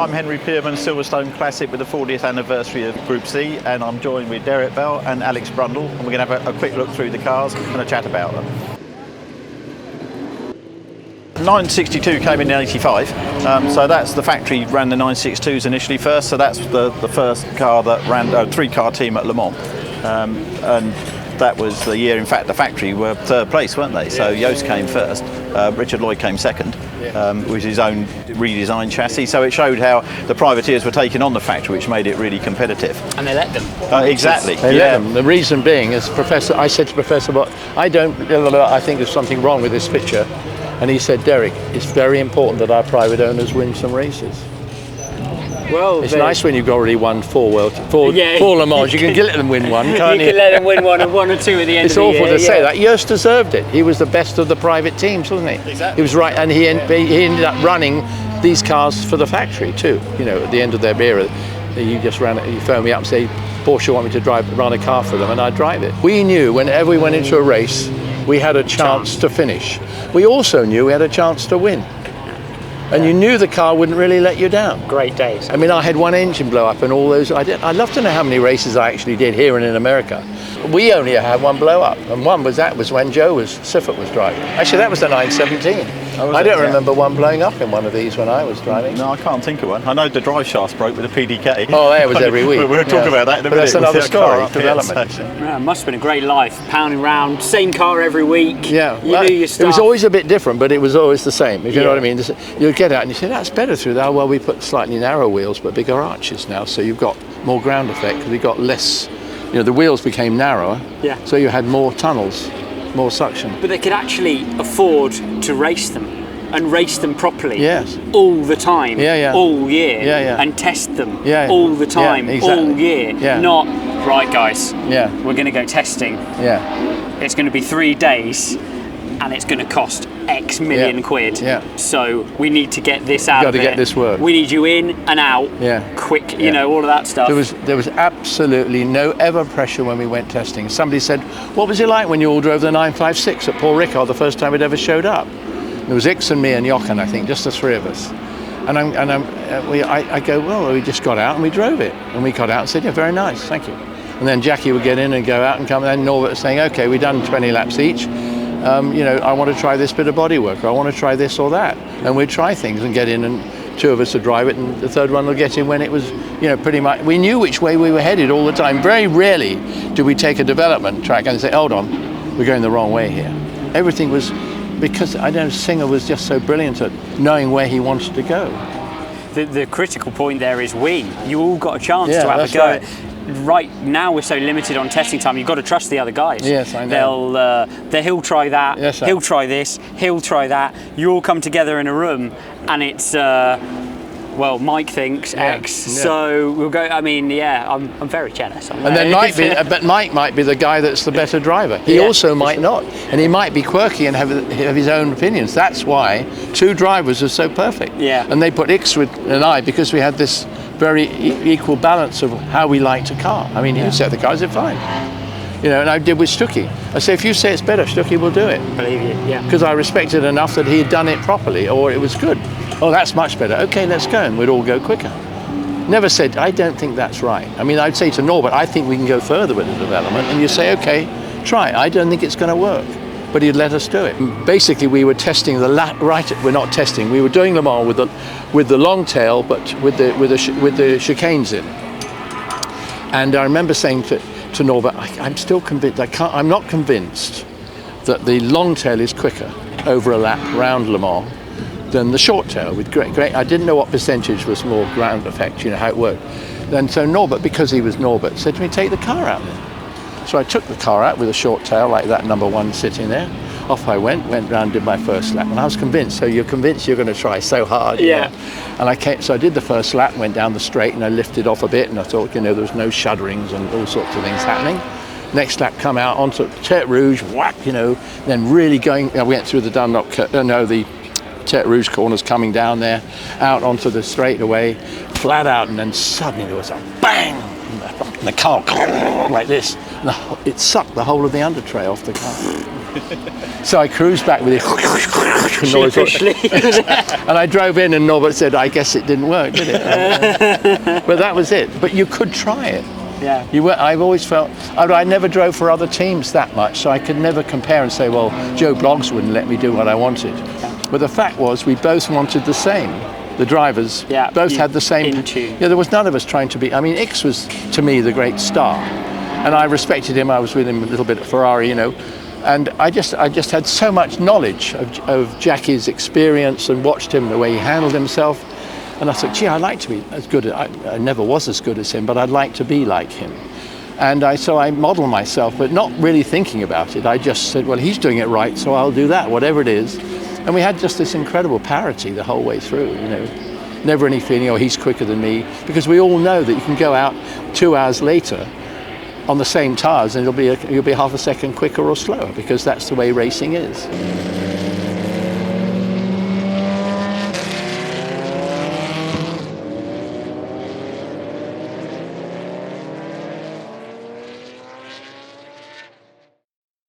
I'm Henry Pearman, Silverstone Classic with the 40th anniversary of Group C, and I'm joined with Derek Bell and Alex Brundle, and we're going to have a quick look through the cars and a chat about them. 962 came in 85, so that's the factory ran the 962s initially first, so that's the first car that ran a three-car team at Le Mans, and that was the year, in fact, the factory were third place, weren't they? So Yost came first, Richard Lloyd came second, with his own redesigned chassis, so it showed how the privateers were taking on the factory, which made it really competitive. And they let them. Exactly. They let them. The reason being, as I said to Professor Bott, I think there's something wrong with this picture. And he said, Derek, it's very important that our private owners win some races. Well, it's nice when you've already won four Le Mans. You can let them win one, can't you? You can let them win one and one or two at the end of the year. It's awful to say that. Yost deserved it. He was the best of the private teams, wasn't he? Exactly. He was right, and he ended up running these cars for the factory too. You know, at the end of their era, he phoned me up and said, Porsche want me to run a car for them, and I'd drive it. We knew whenever we went into a race, we had a chance to finish. We also knew we had a chance to win. And you knew the car wouldn't really let you down. Great days. I mean, I had one engine blow up and all those. I'd love to know how many races I actually did here and in America. We only had one blow up, and one was when Siffert was driving. Actually, that was the 917. I don't remember one blowing up in one of these when I was driving. No, I can't think of one. I know the drive shafts broke with a PDK. Oh, that was every week. We'll talk about that in a minute. That's another story, development. Yeah, it must have been a great life, pounding around, same car every week. Yeah, you knew your stuff. It was always a bit different, but it was always the same, if you know what I mean. You'd get out and you say, that's better through there. Well, we put slightly narrow wheels, but bigger arches now, so you've got more ground effect, because we got less, the wheels became narrower, so you had more tunnels, more suction. But they could actually afford to race them. And race them proproperly, all the time, all year, and test them all the time, all year. Not, right guys, we're going to go testing. It's going to be 3 days, and it's going to cost X million quid. So we need to get this out of it. Got to get this work. We need you in and out, quick. All of that stuff. There was absolutely no ever pressure when we went testing. Somebody said, "What was it like when you all drove the 956 at Paul Ricard the first time it ever showed up?" There was Ix and me and Jochen, I think, just the three of us. And I go, well, we just got out and we drove it. And we got out and said, yeah, very nice, thank you. And then Jackie would get in and go out and come, and then Norbert was saying, okay, we've done 20 laps each. I want to try this bit of bodywork, or I want to try this or that. And we'd try things and get in, and two of us would drive it, and the third one would get in when it was, pretty much, we knew which way we were headed all the time. Very rarely do we take a development track and say, hold on, we're going the wrong way here. Everything was, because Singer was just so brilliant at knowing where he wanted to go. The critical point there is you all got a chance to have a go. Right now we're so limited on testing time, you've got to trust the other guys. Yes, I know. He'll try that, he'll try this, he'll try that. You all come together in a room and it's, Mike thinks X, so we'll go. I mean, I'm very jealous. And then but Mike might be the guy that's the better driver. He also might not, and he might be quirky and have his own opinions. That's why two drivers are so perfect. And they put Ix and I, because we had this very equal balance of how we liked a car. I mean, he would set the cars, it's fine. And I did with Stuckey. I say, if you say it's better, Stuckey will do it. Believe you, Because I respected enough that he had done it properly, or it was good. Oh, that's much better. Okay, let's go, and we'd all go quicker. Never said, I don't think that's right. I mean, I'd say to Norbert, I think we can go further with the development, and you say, okay, try it. I don't think it's going to work. But he'd let us do it. Basically, we were testing we're not testing. We were doing them all with the long tail, but with the chicanes in. And I remember saying to Norbert, I'm still convinced. I'm not convinced that the long tail is quicker over a lap round Le Mans than the short tail. With great. I didn't know what percentage was more ground effect. How it worked. And so Norbert, because he was Norbert, said to me, take the car out then. So I took the car out with a short tail like that number one sitting there. Off I went round, did my first lap, and I was convinced. So you're convinced you're going to try so hard. And so I did the first lap, went down the straight, and I lifted off a bit, and I thought, there was no shudderings and all sorts of things happening. Next lap, come out onto Tête Rouge, whack, then really going. I went through the Dunlop, the Tête Rouge corners, coming down there, out onto the straightaway, flat out, and then suddenly there was a bang, and the car like this. It sucked the whole of the under tray off the car. So I cruised back with it. And I drove in and Norbert said, I guess it didn't work, did it? But that was it. But you could try it. Yeah. I've always felt, I never drove for other teams that much, so I could never compare and say, well, Joe Bloggs wouldn't let me do what I wanted. But the fact was, we both wanted the same. The drivers both had the same. Yeah, there was none of us trying to be. I mean, Ickx was to me the great star, and I respected him. I was with him a little bit at Ferrari, you know, and I just had so much knowledge of Jackie's experience and watched him the way he handled himself, and I thought, gee, I'd like to be as good. I never was as good as him, but I'd like to be like him. And so I modeled myself, but not really thinking about it. I just said, well, he's doing it right, so I'll do that, whatever it is. And we had just this incredible parity the whole way through, you know. Never any feeling, oh, he's quicker than me. Because we all know that you can go out 2 hours later on the same tyres and you'll be half a second quicker or slower, because that's the way racing is.